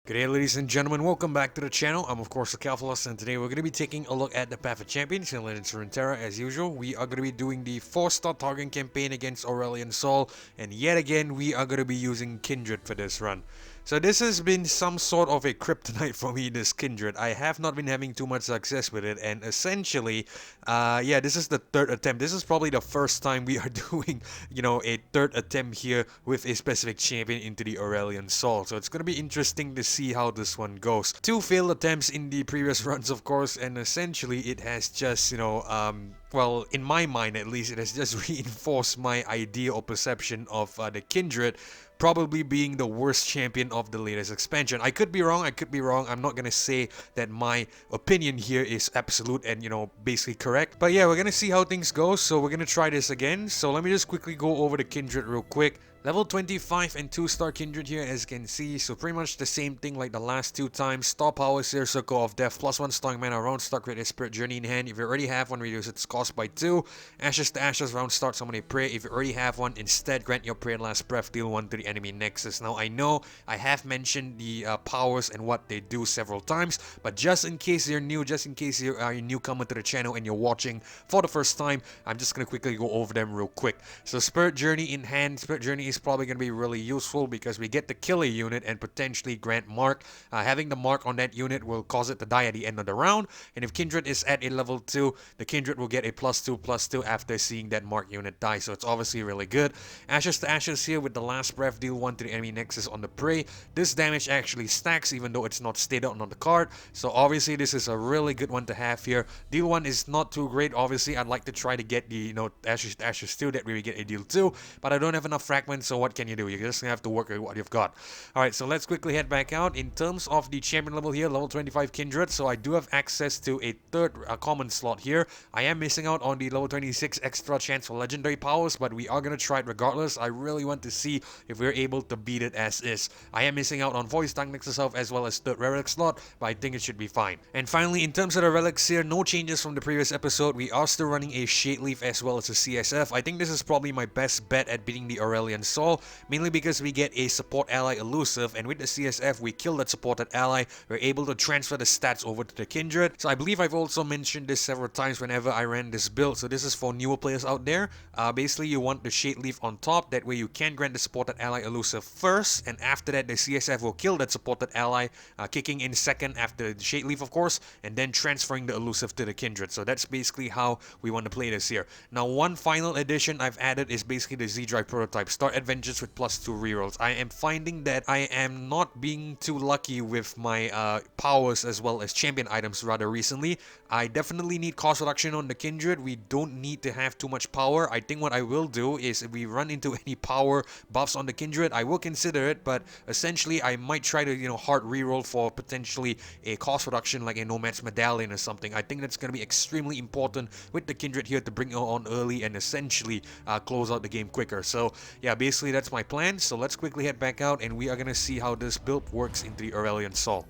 Good day, ladies and gentlemen, welcome back to the channel. I'm of course the Calphalus, and today we're going to be taking a look at the Path of Champions in Legends of Runeterra. As usual, we are going to be doing the 4 Star Targon Campaign against Aurelion Sol, and yet again we are going to be using Kindred for this run. So this has been some sort of a kryptonite for me, this Kindred. I have not been having too much success with it, and essentially, yeah, this is the third attempt. This is probably the first time we are doing, a third attempt here with a specific champion into the Aurelion Sol. So it's going to be interesting to see how this one goes. Two failed attempts in the previous runs, of course, and essentially it has just, well, in my mind at least, it has just reinforced my idea or perception of the Kindred probably being the worst champion of the latest expansion. I could be wrong, I'm not gonna say that my opinion here is absolute and, basically correct. But yeah, we're gonna see how things go, so we're gonna try this again. So let me just quickly go over the Kindred real quick. Level 25 and 2-star Kindred here, as you can see, so pretty much the same thing like the last two times. Star Power, Seer Circle of Death, +1 Starting Mana, round start, create a Spirit Journey in hand. If you already have one, reduce its cost by 2. Ashes to Ashes, round start, summon a Prey. If you already have one, instead grant your Prayer Last Breath, deal 1 to the enemy Nexus. Now I know I have mentioned the powers and what they do several times, but just in case you're new, just in case you are a newcomer to the channel and you're watching for the first time, I'm just going to quickly go over them real quick. So Spirit Journey in hand, Spirit Journey is probably going to be really useful because we get to kill a unit and potentially grant mark. Having the mark on that unit will cause it to die at the end of the round, and if Kindred is at a level 2, the Kindred will get a +2/+2 after seeing that mark unit die, so it's obviously really good. Ashes to Ashes here with the Last Breath, deal 1 to the enemy Nexus on the Prey. This damage actually stacks even though it's not stated on the card, so obviously this is a really good one to have here. Deal 1 is not too great, obviously I'd like to try to get the Ashes to Ashes 2, that way we get a deal 2, but I don't have enough fragments, so what can you do? You're just gonna have to work with what you've got. Alright, so let's quickly head back out. In terms of the champion level here, level 25 Kindred, so I do have access to a third common slot here. I am missing out on the level 26 extra chance for legendary powers, but we are gonna try it regardless. I really want to see if we're able to beat it as is. I am missing out on Voice Tongue Nexus Health as well as third Relic slot, but I think it should be fine. And finally, in terms of the Relics here, no changes from the previous episode. We are still running a Shade Leaf as well as a CSF. I think this is probably my best bet at beating the Aurelion Sol, mainly because we get a support ally elusive, and with the CSF we kill that supported ally. We're able to transfer the stats over to the Kindred. So I believe I've also mentioned this several times whenever I ran this build, so this is for newer players out there. Basically you want the Shade Leaf on top, that way you can grant the supported ally elusive first, and after that the CSF will kill that supported ally, kicking in second after the Shade Leaf of course, and then transferring the elusive to the Kindred. So that's basically how we want to play this here. Now one final addition I've added is basically the Z-Drive prototype. Start adventures with +2 rerolls. I am finding that I am not being too lucky with my powers as well as champion items rather recently. I definitely need cost reduction on the Kindred. We don't need to have too much power. I think what I will do is if we run into any power buffs on the Kindred, I will consider it, but essentially I might try to, hard reroll for potentially a cost reduction like a Nomad's Medallion or something. I think that's going to be extremely important with the Kindred here to bring it on early and essentially close out the game quicker. So yeah, basically that's my plan. So let's quickly head back out and we are going to see how this build works into the Aurelion Sol.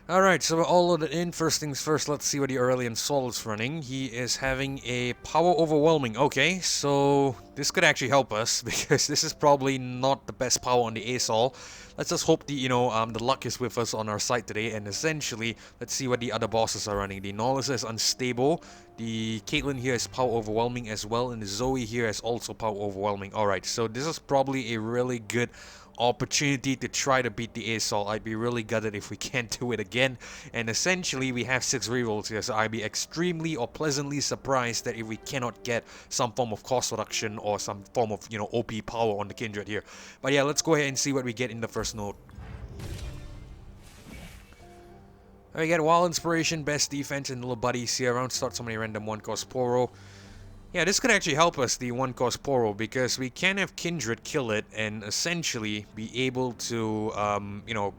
Alright, so we're all loaded in. First things first, let's see what the Aurelion Sol is running. He is having a Power Overwhelming. Okay, so this could actually help us because this is probably not the best power on the A-Sol. Let's just hope the luck is with us on our side today, and essentially, let's see what the other bosses are running. The Nautilus is Unstable, the Caitlyn here is Power Overwhelming as well, and the Zoe here is also Power Overwhelming. Alright, so this is probably a really good opportunity to try to beat the A-Sol. I'd be really gutted if we can't do it again, and essentially we have 6 rerolls here, so I'd be extremely or pleasantly surprised that if we cannot get some form of cost reduction or some form of OP power on the Kindred here. But yeah, let's go ahead and see what we get in the first node. We get Wild Inspiration, Best Defense, and Little Buddies here. Round start somebody random 1-cost Poro. Yeah, this could actually help us, the 1-cost Poro, because we can have Kindred kill it and essentially be able to,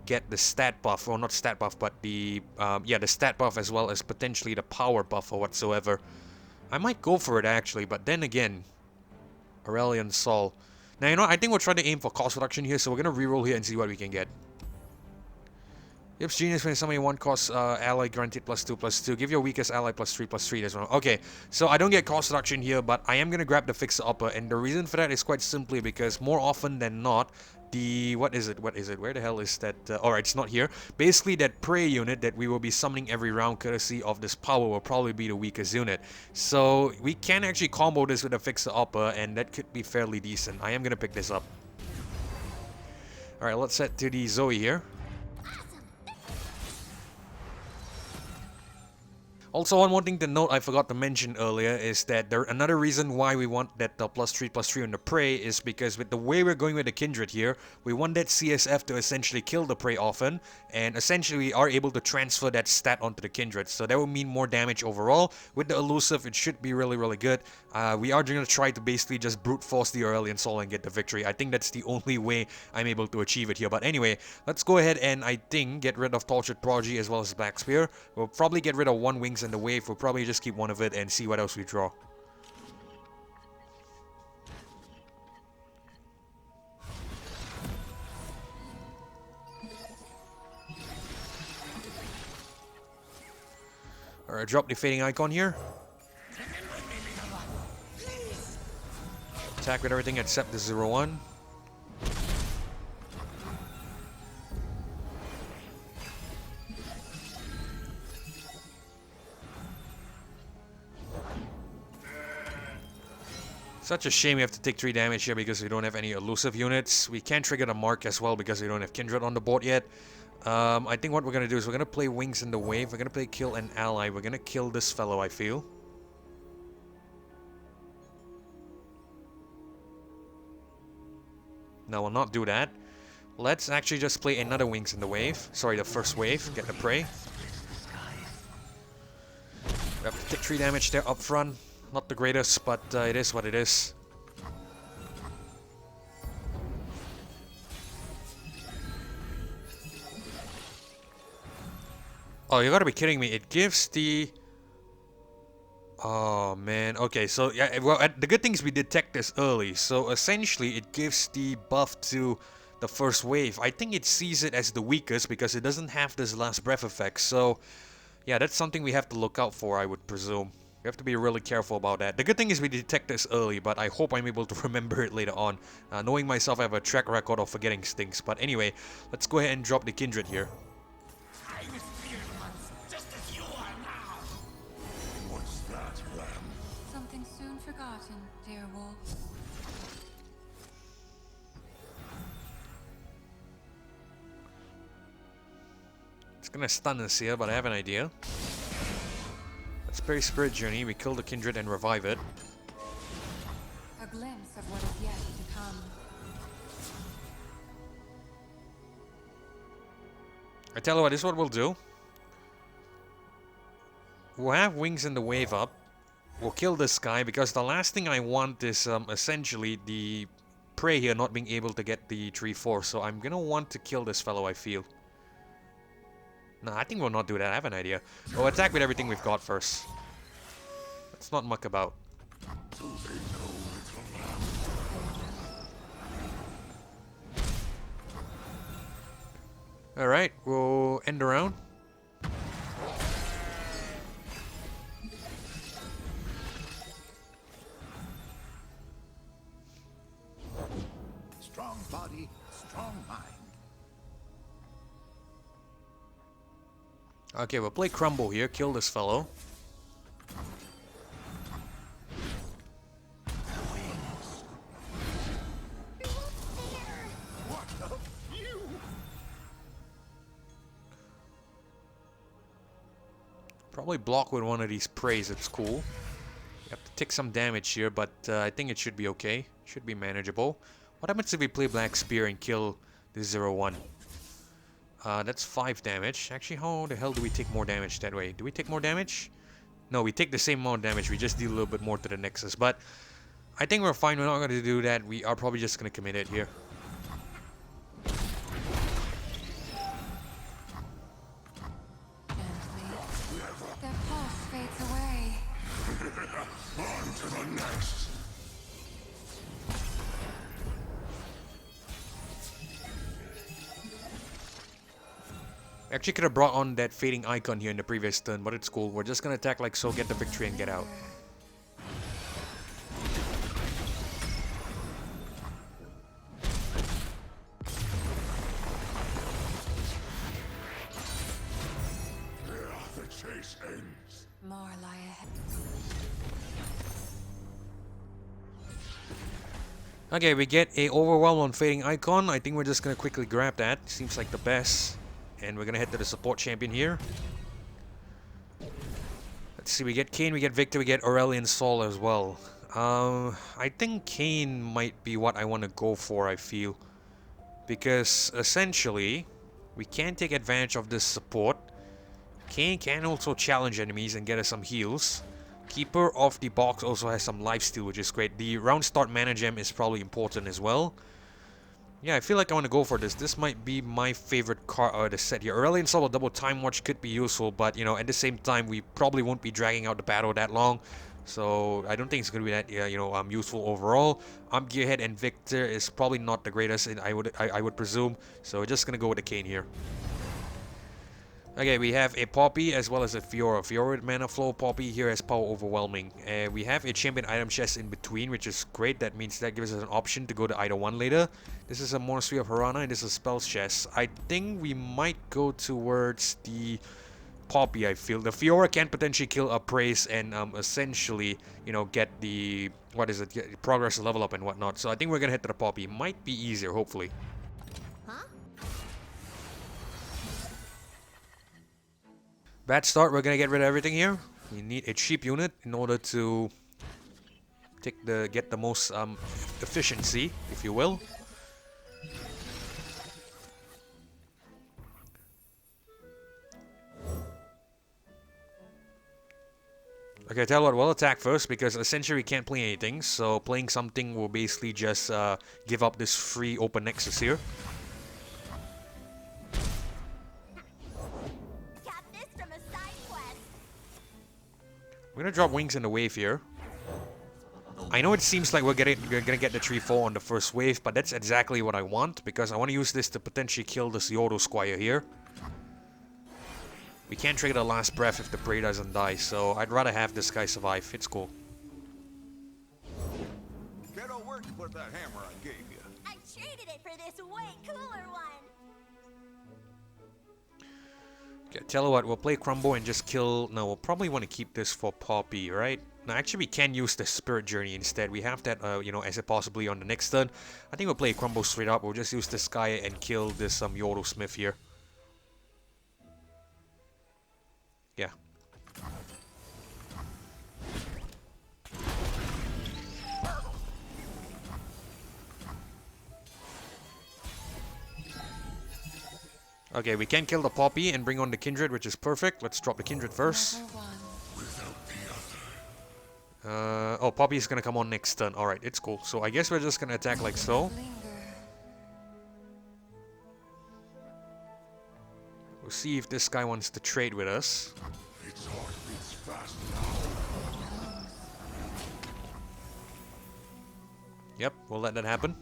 get the stat buff, or not stat buff, but the, the stat buff as well as potentially the power buff or whatsoever. I might go for it actually, but then again, Aurelion Sol. Now, I think we're trying to aim for cost reduction here, so we're going to reroll here and see what we can get. Yep, genius when somebody one cost ally granted +2/+2. Give your weakest ally +3/3 as well. Okay, so I don't get cost reduction here, but I am gonna grab the fixer upper, and the reason for that is quite simply because more often than not, the what is it? Where the hell is that? Alright, it's not here. Basically, that prey unit that we will be summoning every round, courtesy of this power, will probably be the weakest unit. So we can actually combo this with a fixer upper, and that could be fairly decent. I am gonna pick this up. Alright, let's head to the Zoe here. Also, one more thing to note I forgot to mention earlier is that another reason why we want that +3/3 on the prey is because with the way we're going with the Kindred here, we want that CSF to essentially kill the prey often, and essentially we are able to transfer that stat onto the Kindred, so that will mean more damage overall. With the elusive, it should be really good. We are going to try to basically just brute force the Aurelion Sol and get the victory. I think that's the only way I'm able to achieve it here, but anyway, let's go ahead and I think get rid of Tortured Prodigy as well as Black Spear. We'll probably get rid of one Wings in the Wave. We'll probably just keep one of it and see what else we draw. Alright, drop the Fading Icon here. Attack with everything except the 0/1. Such a shame we have to take 3 damage here because we don't have any elusive units. We can't trigger the mark as well because we don't have Kindred on the board yet. I think what we're going to do is we're going to play Wings in the Wave. We're going to play Kill an Ally. We're going to kill this fellow, I feel. No, we'll not do that. Let's actually just play another Wings in the Wave. Sorry, the first wave. Get the prey. We have to take 3 damage there up front. Not the greatest, but it is what it is. Oh, you gotta be kidding me. It gives the... Oh, man. Okay, so, yeah, well, the good thing is we detect this early. So, essentially, it gives the buff to the first wave. I think it sees it as the weakest because it doesn't have this last breath effect. So, yeah, that's something we have to look out for, I would presume. We have to be really careful about that. The good thing is we detect this early, but I hope I'm able to remember it later on. Knowing myself, I have a track record of forgetting things. But anyway, let's go ahead and drop the Kindred here. What's that, Ram? Something soon forgotten, dear wolf. It's gonna stun us here, but I have an idea. Let's play Spirit Journey, we kill the Kindred and revive it. A glimpse of what is yet to come. I tell you what, this is what we'll do. We'll have Wings in the Wave up. We'll kill this guy, because the last thing I want is essentially the prey here not being able to get the 3/4. So I'm gonna want to kill this fellow, I feel. Nah, I think we'll not do that. I have an idea. We'll attack with everything we've got first. Let's not muck about. Alright, we'll end the round. Strong body, strong mind. Okay, we'll play Crumble here, kill this fellow. Probably block with one of these preys, it's cool. You have to take some damage here, but I think it should be okay. Should be manageable. What happens if we play Black Spear and kill the 0/1? That's 5 damage. Actually, how the hell do we take more damage that way? Do we take more damage? No, we take the same amount of damage. We just deal a little bit more to the Nexus. But I think we're fine. We're not going to do that. We are probably just going to commit it here. Their pulse fades away. On to the next. Actually could have brought on that fading icon here in the previous turn, but it's cool. We're just gonna attack like so, get the victory and get out. The chase ends. More lie ahead. Okay, we get a overwhelm on fading icon. I think we're just gonna quickly grab that. Seems like the best. And we're gonna head to the support champion here. Let's see, we get Kayn, we get Victor, we get Aurelion Sol as well. I think Kayn might be what I want to go for, I feel. Because essentially, we can take advantage of this support. Kayn can also challenge enemies and get us some heals. Keeper of the Box also has some lifesteal, which is great. The round start mana gem is probably important as well. Yeah, I feel like I want to go for this. This might be my favorite card out of the set here. Aurelion Sol double Time Watch could be useful, but you know, at the same time, we probably won't be dragging out the battle that long. So I don't think it's going to be that useful overall. Gearhead and Victor is probably not the greatest, I would presume. So we're just going to go with the Kayn here. Okay, we have a Poppy as well as a Fiora. Fiora with Mana Flow, Poppy here has Power Overwhelming. We have a Champion Item Chest in between, which is great. That means that gives us an option to go to either one later. This is a Monastery of Harana and this is a Spells Chest. I think we might go towards the Poppy, I feel. The Fiora can potentially kill Appraise and essentially, you know, get the, get progress level up and whatnot. So I think we're going to head to the Poppy. Might be easier, hopefully. Bad start, we're gonna get rid of everything here. We need a cheap unit in order to get the most efficiency, if you will. Okay, tell you what, we'll attack first because essentially we can't play anything. So playing something will basically just give up this free open Nexus here. We're gonna drop Wings in the wave here. I know it seems like we're gonna get the 3-4 on the first wave, but that's exactly what I want because I want to use this to potentially kill this Yodo Squire here. We can't trigger the last breath if the prey doesn't die, so I'd rather have this guy survive. It's cool. Kiddo, where'd you put that hammer I gave you? I traded it for this way cooler one. Okay, tell you what, we'll play Crumbo and just kill... No, we'll probably want to keep this for Poppy, right? No, actually we can use the Spirit Journey instead. We have that, as a possibly on the next turn. I think we'll play Crumbo straight up. We'll just use this guy and kill this Yodo Smith here. Yeah. Okay, we can kill the Poppy and bring on the Kindred, which is perfect. Let's drop the Kindred first. Oh, Poppy is gonna come on next turn. Alright, it's cool. So I guess we're just gonna attack like so. We'll see if this guy wants to trade with us. Its heart beats fast now. Yep, we'll let that happen.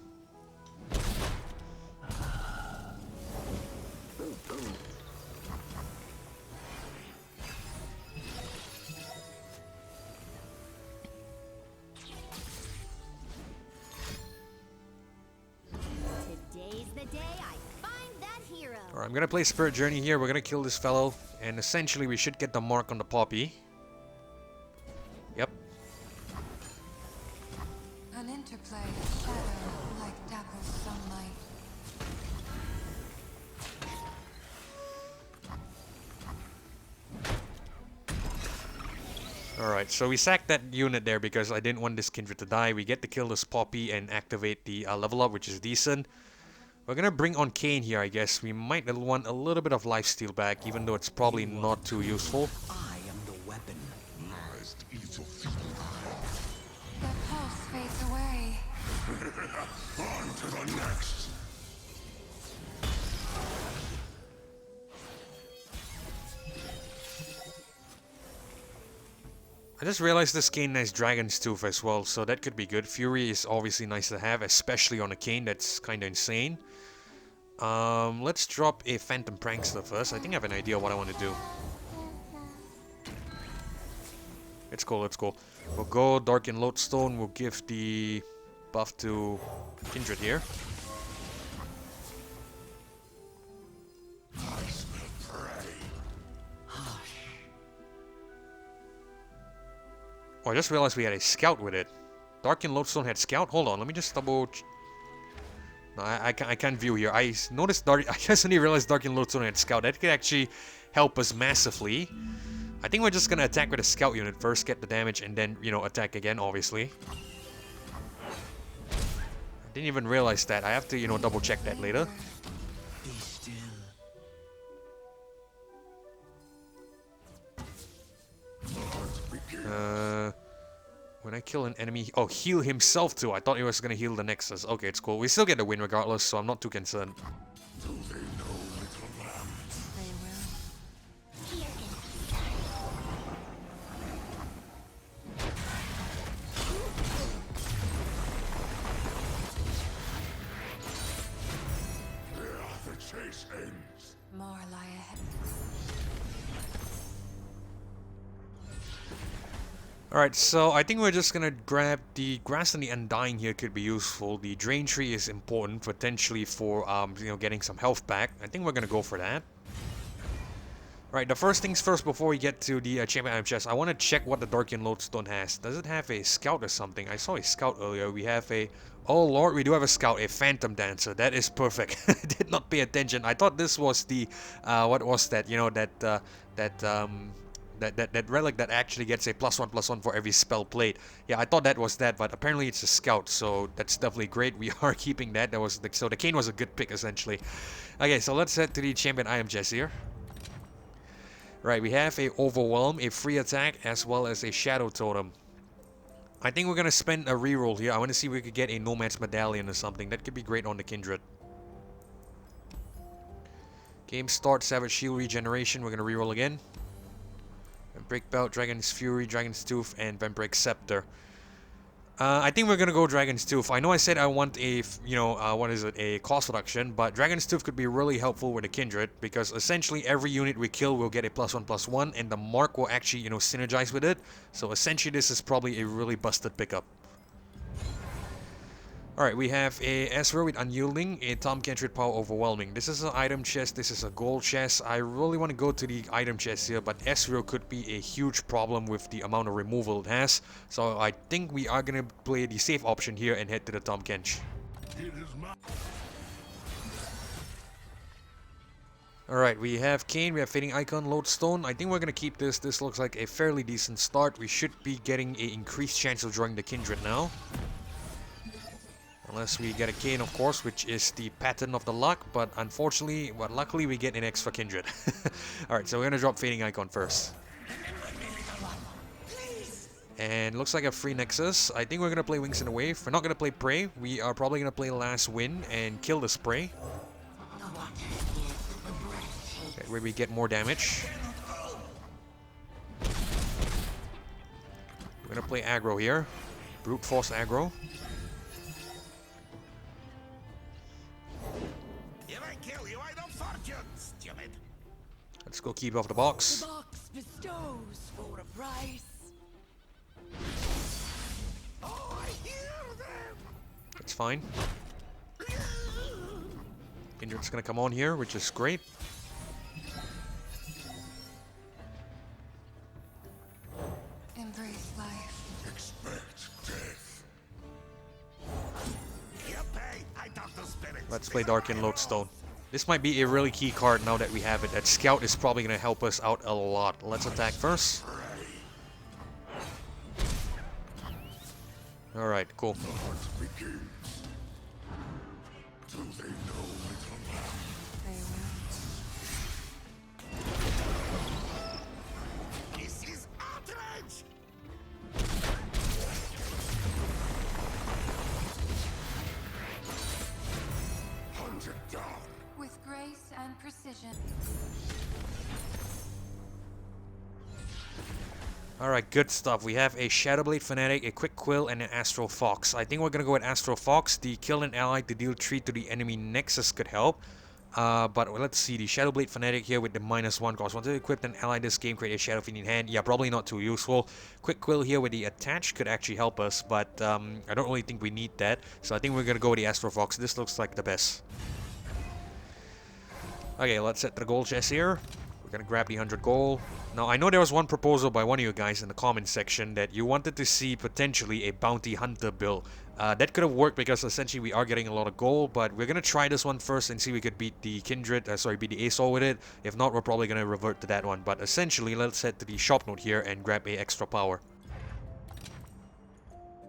Alright, I'm gonna play Spirit Journey here. We're gonna kill this fellow, and essentially we should get the mark on the Poppy. Yep. An interplay of shadow like dappled sunlight. Alright, so we sacked that unit there because I didn't want this Kindred to die. We get to kill this Poppy and activate the level up, which is decent. We're gonna bring on Kayn here, I guess. We might want a little bit of lifesteal back, even though it's probably not too useful. I am the weapon. Lies ease of The pulse fades away. On to the next. I just realized this Kayn has Dragon's Tooth as well, so that could be good. Fury is obviously nice to have, especially on a Kayn that's kinda insane. Let's drop a Phantom Prankster first. I think I have an idea of what I want to do. It's cool, it's cool. We'll go Dark and Lodestone. We'll give the buff to Kindred here. Oh, I just realized we had a scout with it. Dark and Lodestone had scout? Hold on, let me just double... No, I can't view here. I noticed I just only realized Dark and Lodestone had scout. That could actually help us massively. I think we're just gonna attack with a scout unit first, get the damage, and then, you know, attack again, obviously. I didn't even realize that. I have to, you know, double check that later. Be still. When I kill an enemy... Oh, heal himself too. I thought he was gonna heal the Nexus. Okay, it's cool. We still get the win regardless, so I'm not too concerned. Do they know, little lamb? They will. Here can The chase ends. More lie ahead. Alright, so I think we're just gonna grab the Grass and the Undying here could be useful. The Drain Tree is important, potentially for, you know, getting some health back. I think we're gonna go for that. Alright, the first things first before we get to the champion item chest, I want to check what the Dark and Lodestone has. Does it have a scout or something? I saw a scout earlier. We have a... Oh lord, we do have a scout, a Phantom Dancer. That is perfect. I did not pay attention. I thought this was the... what was that? You know, that relic that actually gets a +1/+1 for every spell played. Yeah, I thought that was that, but apparently it's a scout, so that's definitely great. We are keeping that. That was so the cane was a good pick essentially. Okay, so let's head to the champion item chest here. Right, we have a Overwhelm, a free attack, as well as a Shadow Totem. I think we're gonna spend a reroll here. I want to see if we could get a Nomad's Medallion or something. That could be great on the Kindred. Game start, Savage Shield Regeneration. We're gonna reroll again. Break Belt, Dragon's Fury, Dragon's Tooth, and Vampiric Scepter. I think we're gonna go Dragon's Tooth. I know I said I want a, you know, what is it, a cost reduction, but Dragon's Tooth could be really helpful with the Kindred, because essentially every unit we kill will get a +1/+1, and the mark will actually, you know, synergize with it. So essentially this is probably a really busted pickup. Alright, we have a Ezreal with Unyielding, a Tahm Kench with Power Overwhelming. This is an item chest, this is a gold chest. I really want to go to the item chest here, but Ezreal could be a huge problem with the amount of removal it has. So I think we are going to play the safe option here and head to the Tahm Kench. It is my... Alright, we have Kayn, we have Fading Icon, Lodestone. I think we're going to keep this. This looks like a fairly decent start. We should be getting an increased chance of drawing the Kindred now. Unless we get a Kayn, of course, which is the pattern of the luck, but unfortunately, well, luckily we get an extra Kindred. Alright, so we're gonna drop Fading Icon first. And looks like a free Nexus. I think we're gonna play Wings in the Wave. We're not gonna play Prey. We are probably gonna play Last Win and kill the Spray. Okay, where we get more damage. We're gonna play aggro here. Brute Force aggro. Let's go keep off the box. The box bestows for a price. Oh, I hear them! It's fine. Kindred's gonna come on here, which is great. Embrace life. Expect death. Let's play Dark and Lodestone. This might be a really key card now that we have it. That Scout is probably going to help us out a lot. Let's attack first. Alright, cool. The hunt begins. Do they know, little lamb? They will. This is outrage! Hunt it down. With grace and precision. Alright, good stuff. We have a Shadowblade Fanatic, a Quick Quill, and an Astral Fox. I think we're gonna go with Astral Fox. The kill an ally to deal 3 to the enemy Nexus could help. But let's see, the Shadow Blade Fanatic here with the -1 cost. Once equipped an ally this game, create a Shadow Fiend in hand. Yeah, probably not too useful. Quick Quill here with the attach could actually help us, but I don't really think we need that. So I think we're gonna go with the Astro Fox. This looks like the best. Okay, let's set the gold chest here. We're gonna grab the 100 gold. Now, I know there was one proposal by one of you guys in the comment section that you wanted to see potentially a bounty hunter build. That could have worked because essentially we are getting a lot of gold, but we're gonna try this one first and see if we could beat the Kindred, beat the Asol with it. If not, we're probably gonna revert to that one. But essentially, let's head to the shop note here and grab a extra power.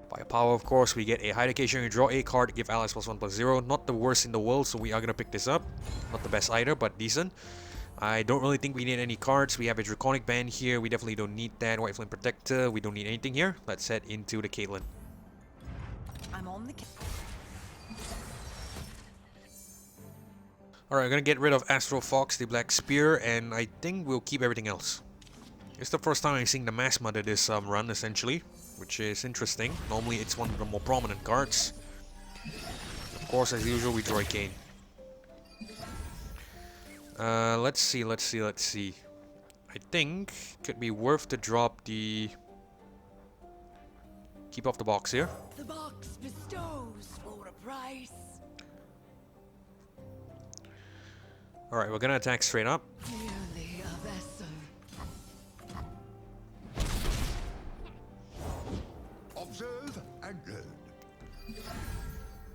By power, of course, we get a high location. You draw a card, give allies +1/+0. Not the worst in the world, so we are gonna pick this up. Not the best either, but decent. I don't really think we need any cards. We have a Draconic Band here. We definitely don't need that. White Flame Protector. We don't need anything here. Let's head into the Caitlyn. I'm on the Alright, I'm gonna get rid of Astro Fox, the Black Spear, and I think we'll keep everything else. It's the first time I'm seeing the Mass Mother this run, essentially, which is interesting. Normally it's one of the more prominent cards. Of course, as usual, we draw a Cane. Let's see. I think it could be worth to drop the... Keep off the box here. The box bestows for a price. Alright, we're gonna attack straight up. Merely a vessel. Observe and learn.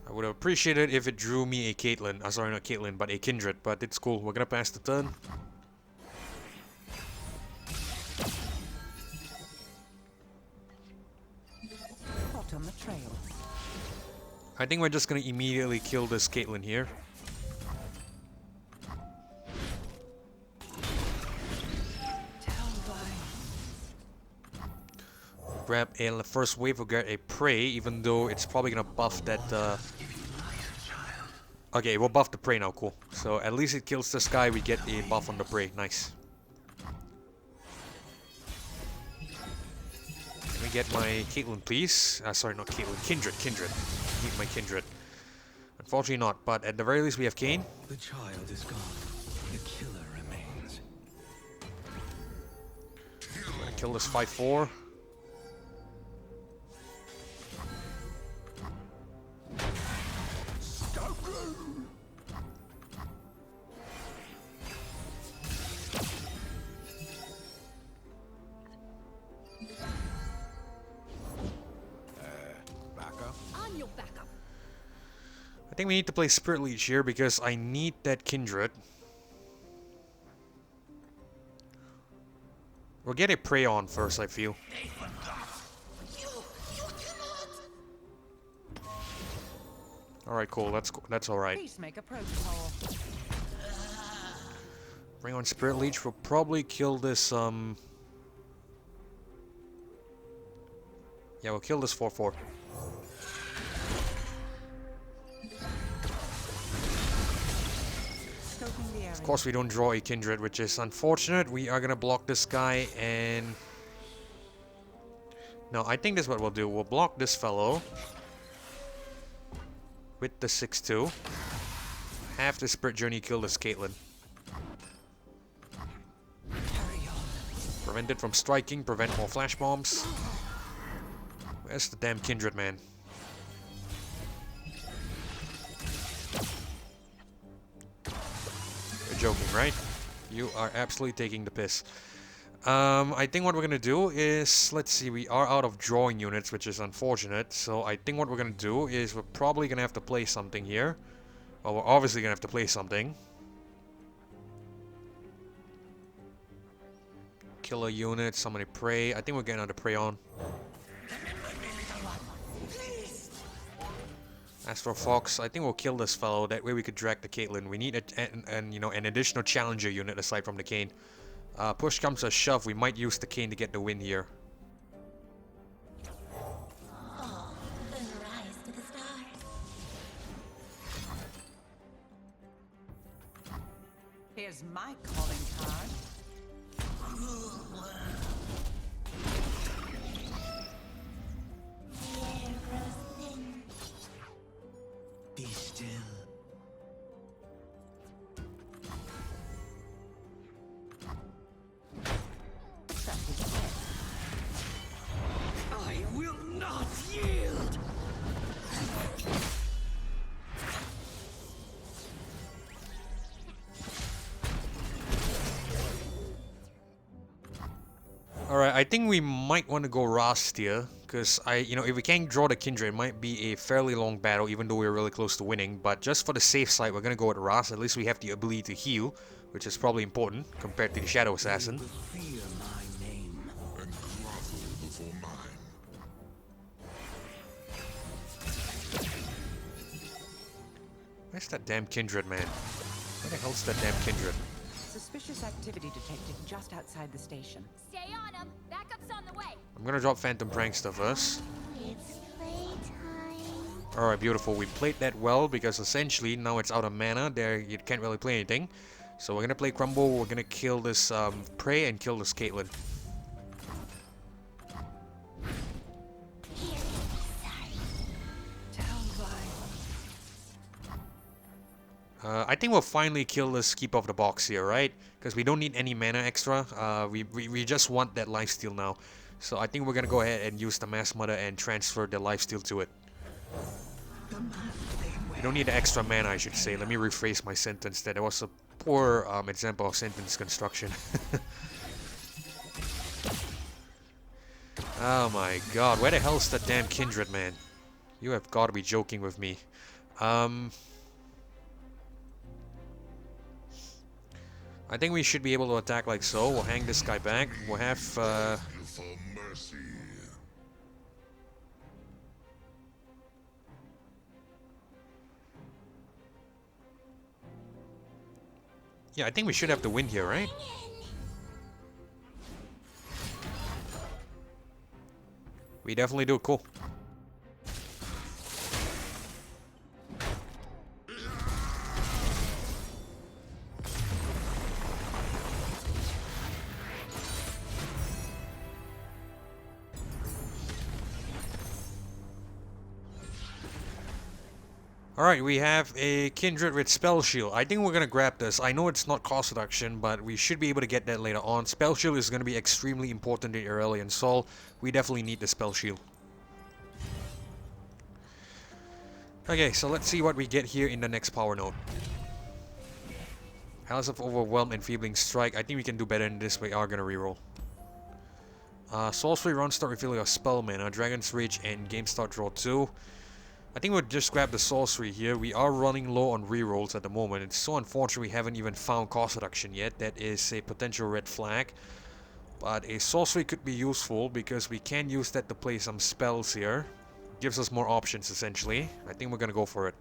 I would have appreciated if it drew me a Caitlyn. Sorry, not Caitlyn, but a Kindred. But it's cool. We're gonna pass the turn. Hot on the trail. I think we're just gonna immediately kill this Caitlyn here. Grab a first wave, we'll get a Prey, even though it's probably gonna buff that. Okay, we'll buff the Prey now, cool. So at least it kills this guy, we get a buff on the Prey, nice. Let me get my Caitlyn, please. Sorry, not Caitlyn, Kindred. Need my Kindred. Unfortunately not, but at the very least we have Kayn. The child is gone. The killer remains. I'm gonna kill this 5/4. I think we need to play Spirit Leech here because I need that Kindred. We'll get a Prey on first, I feel. Alright, cool. That's alright. Peacemaker protocol. Bring on Spirit Leech. We'll probably kill this, Yeah, we'll kill this 4/4. Of course, we don't draw a Kindred, which is unfortunate. We are gonna block this guy and... No, I think this is what we'll do. We'll block this fellow with the 6/2. Have the Spirit Journey kill this Caitlyn. Prevent it from striking, prevent more flash bombs. Where's the damn Kindred, man? You're joking, right? You are absolutely taking the piss. I think what we're gonna do is, let's see, we are out of drawing units, which is unfortunate. So I think what we're gonna do is we're probably gonna have to play something here. Well, we're obviously gonna have to play something. Killer unit, somebody Prey. I think we're getting another Prey on. Astro Fox, I think we'll kill this fellow. That way we could drag the Caitlyn. We need an additional challenger unit aside from the Kayn. Push comes to shove, we might use the Kayn to get the win here. Oh, then rise to the stars. Here's my calling card. Be still. I will not yield. Alright, I think we might want to go Rast here, because if we can't draw the Kindred, it might be a fairly long battle, even though we're really close to winning. But just for the safe side, we're gonna go with Rast. At least we have the ability to heal, which is probably important compared to the Shadow Assassin. Fear my name. and grovel before mine. Where's that damn Kindred, man? Where the hell's that damn Kindred? Suspicious activity detected just outside the station. Stay on him. Backup's on the way. I'm gonna drop Phantom Prankster first. It's playtime. Alright, beautiful. We played that well because essentially now it's out of mana. There, you can't really play anything. So we're gonna play Crumble. We're gonna kill this Prey and kill this Caitlyn. I think we'll finally kill this Keep of the Box here, right? Because we don't need any mana extra. We just want that lifesteal now. So I think we're gonna go ahead and use the Mass Mother and transfer the lifesteal to it. We don't need the extra mana, I should say. Let me rephrase my sentence. That was a poor example of sentence construction. Oh my god, where the hell is that damn Kindred, man? You have got to be joking with me. I think we should be able to attack like so. We'll hang this guy back. We'll have For mercy. yeah, I think we should have the win here, right? We definitely do. Cool. Alright, we have a Kindred with Spell Shield. I think we're gonna grab this. I know it's not cost reduction, but we should be able to get that later on. Spell Shield is gonna be extremely important in Aurelion Sol. We definitely need the Spell Shield. Okay, so let's see what we get here in the next power node. House of Overwhelm, Enfeebling Strike. I think we can do better than this. We are gonna reroll. Sorcery Run, start refilling your spell mana. Dragon's Rage and Game Start Draw 2. I think we'll just grab the sorcery here. We are running low on rerolls at the moment. It's so unfortunate we haven't even found cost reduction yet. That is a potential red flag. But a sorcery could be useful because we can use that to play some spells here. Gives us more options essentially. I think we're gonna go for it.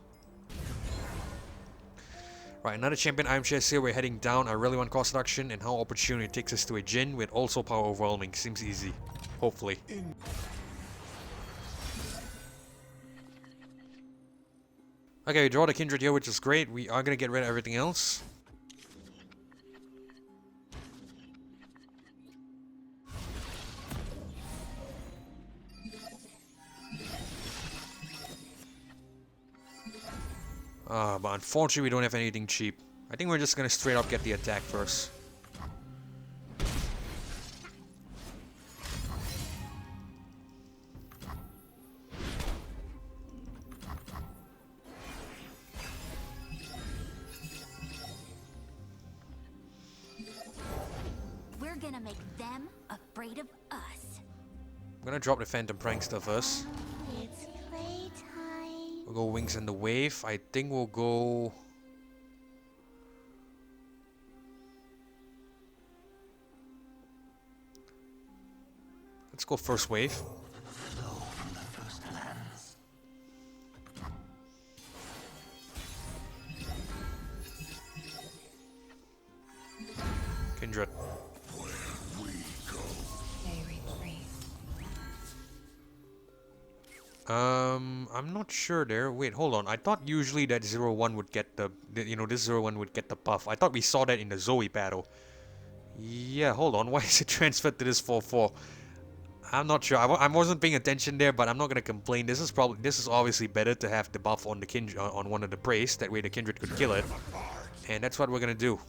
Right, another champion item chest here. We're heading down. I really want cost reduction, and how opportunity takes us to a Jhin with also power overwhelming. Seems easy. Hopefully. Okay, we draw the Kindred here, which is great. We are gonna get rid of everything else. But unfortunately we don't have anything cheap. I think we're just gonna straight up get the attack first. We're gonna make them afraid of us. I'm gonna drop the Phantom Prankster first. It's playtime. We'll go Wings and the Wave. I think we'll go... Let's go first wave. Flow from the first lands. Kindred. They retreat. I'm not sure there. Wait, hold on. I thought usually that 0-1 would get this 0-1 would get the buff. I thought we saw that in the Zoe battle. Yeah, hold on. Why is it transferred to this 4-4? I'm not sure. I wasn't paying attention there, but I'm not gonna complain. This is obviously better to have the buff on the Kindred, on one of the Preys. That way the Kindred could kill it. And that's what we're gonna do.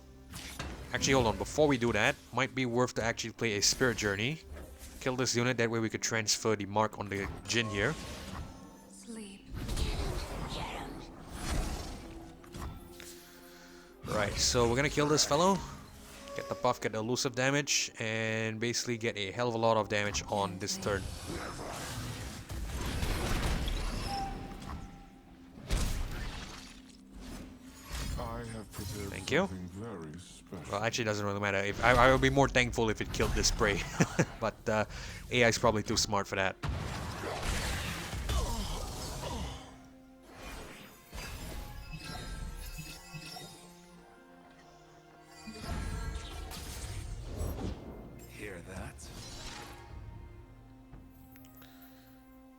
Actually, hold on. Before we do that, might be worth to actually play a Spirit Journey. Kill this unit, that way we could transfer the mark on the Jhin here. Sleep. Right, so we're gonna kill this fellow. Get the buff, get the elusive damage, and basically get a hell of a lot of damage on this turn. Thank you. Well, actually, it doesn't really matter. If I would be more thankful if it killed this prey, but AI is probably too smart for that. Hear that?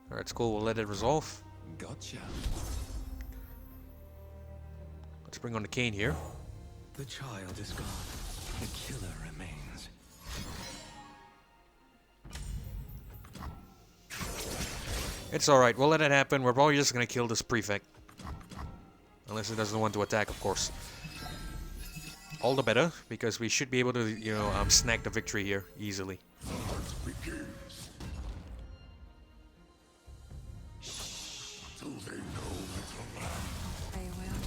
Alright, it's cool. We'll let it resolve. Gotcha. Let's bring on the Kayn here. The child is gone. The killer remains. It's alright. We'll let it happen. We're probably just gonna kill this prefect. Unless it doesn't want to attack, of course. All the better, because we should be able to, you know, snag the victory here easily. Do they know, little lamb? They will.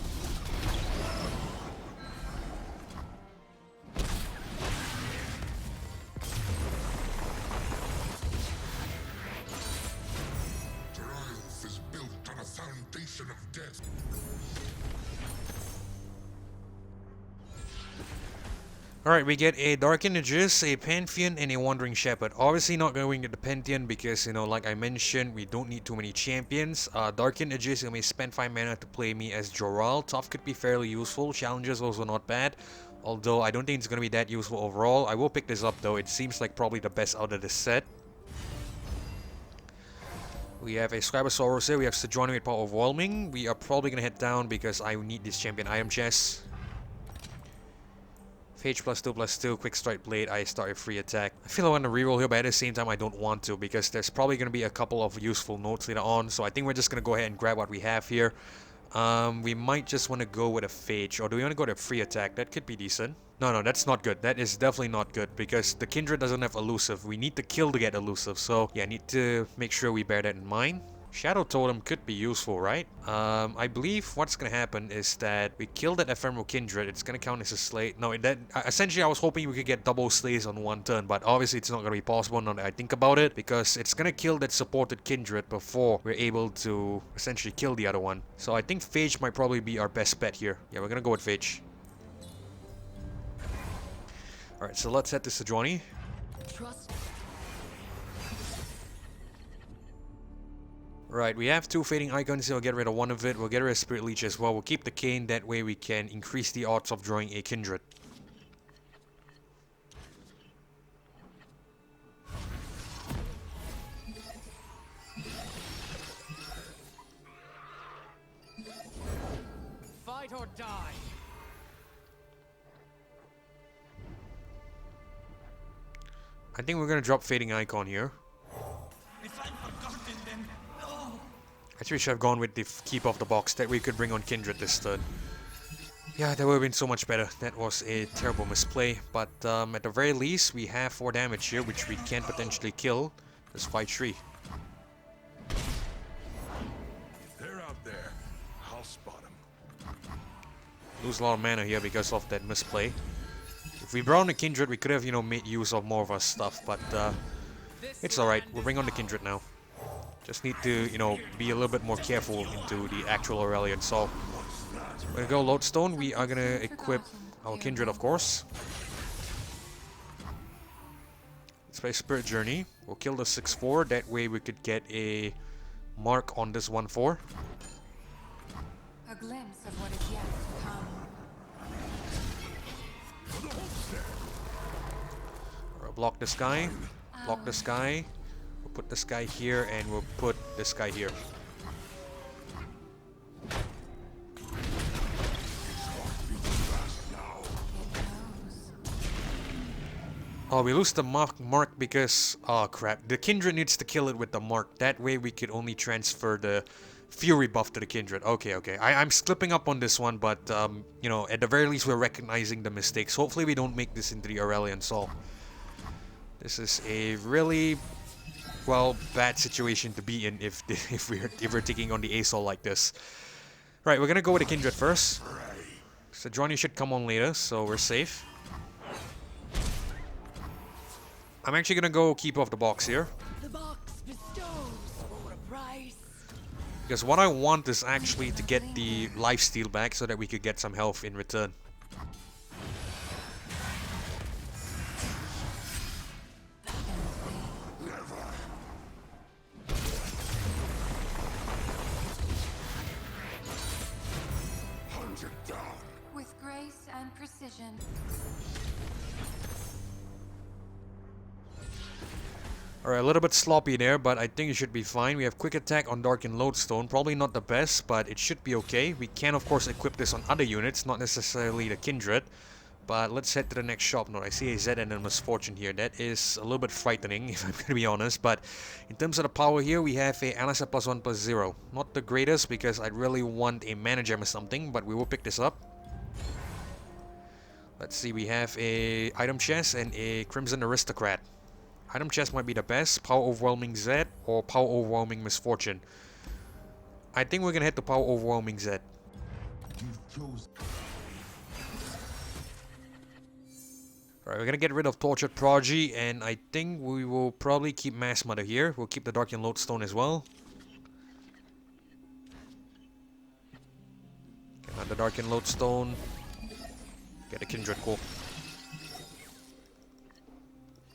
Triumph is built on a foundation of death. Alright, we get a Darkened Aegis, a Pantheon, and a Wandering Shepherd. Obviously not going to the Pantheon because, you know, like I mentioned, we don't need too many champions. Darkened Aegis, you may spend 5 mana to play me as Joral. Tough could be fairly useful. Challenges also not bad. Although, I don't think it's going to be that useful overall. I will pick this up though. It seems like probably the best out of this set. We have a Scribosaurus here. We have Sejuani with Power Overwhelming. We are probably going to head down because I need this champion item chest. Phage +2/+2, Quick Strike Blade, I start a free attack. I feel I want to reroll here, but at the same time I don't want to because there's probably going to be a couple of useful notes later on. So I think we're just going to go ahead and grab what we have here. We might just want to go with a Phage, or do we want to go to a free attack? That could be decent. No, that's not good. That is definitely not good because the Kindred doesn't have elusive. We need to kill to get elusive. So yeah, I need to make sure we bear that in mind. Shadow Totem could be useful, right? I believe what's gonna happen is that we kill that Ephemeral Kindred. It's gonna count as a slay. No, essentially I was hoping we could get double slays on one turn, but obviously it's not gonna be possible now that I think about it, because it's gonna kill that supported Kindred before we're able to essentially kill the other one. So I think Phage might probably be our best bet here. Yeah, we're gonna go with Phage. Alright, so let's head to Sejuani. Trust. Right, we have 2 Fading Icons, so we'll get rid of one of it. We'll get rid of Spirit Leech as well. We'll keep the Kayn, that way we can increase the odds of drawing a Kindred. Fight or die. I think we're gonna drop Fading Icon here. Actually, we should have gone with the keep of the box that we could bring on Kindred this turn. Yeah, that would have been so much better. That was a terrible misplay, but at the very least, we have 4 damage here, which we can potentially kill. Let's fight 3. They're out there. I'll spot them. Lose a lot of mana here because of that misplay. If we brought on the Kindred, we could have, you know, made use of more of our stuff, but it's alright. We'll bring on the Kindred now. Just need to, you know, be a little bit more careful into the actual Aurelion Sol. We're gonna go Lodestone. We are gonna equip our Kindred, of course. Let's play Spirit Journey. We'll kill the 6/4. That way we could get a mark on this 1/4. A glimpse of what is yet to come. We'll block this guy. Block this guy. We'll put this guy here, and we'll put this guy here. Oh, we lose the mark because... Oh, crap. The Kindred needs to kill it with the mark. That way we could only transfer the Fury buff to the Kindred. Okay. I'm slipping up on this one, but, you know, at the very least, we're recognizing the mistakes. Hopefully, we don't make this into the Aurelion Sol. This is a really, well, bad situation to be in if we're taking on the Asol like this. Right, we're gonna go with the Kindred first. Sejuani should come on later, so we're safe. I'm actually gonna go keep off the box here. The box bestows for a price. Because what I want is actually to get the lifesteal back so that we could get some health in return. With grace and precision. Alright, a little bit sloppy there, but I think it should be fine. We have quick attack on Dark and Lodestone. Probably not the best, but it should be okay. We can, of course, equip this on other units, not necessarily the Kindred. But let's head to the next shop note. I see a Z and a Misfortune here. That is a little bit frightening, if I'm going to be honest. But in terms of the power here, we have a Alisa +1/+0. Not the greatest, because I'd really want a Mana Gem or something, but we will pick this up. Let's see, we have a Item Chest and a Crimson Aristocrat. Item Chest might be the best. Power Overwhelming Z or Power Overwhelming Misfortune. I think we're going to head to Power Overwhelming Z. Alright, we're going to get rid of Tortured Prodigy, and I think we will probably keep Mass Mother here. We'll keep the Dark and Lodestone as well. Get another Dark and Lodestone. Get a Kindred, cool.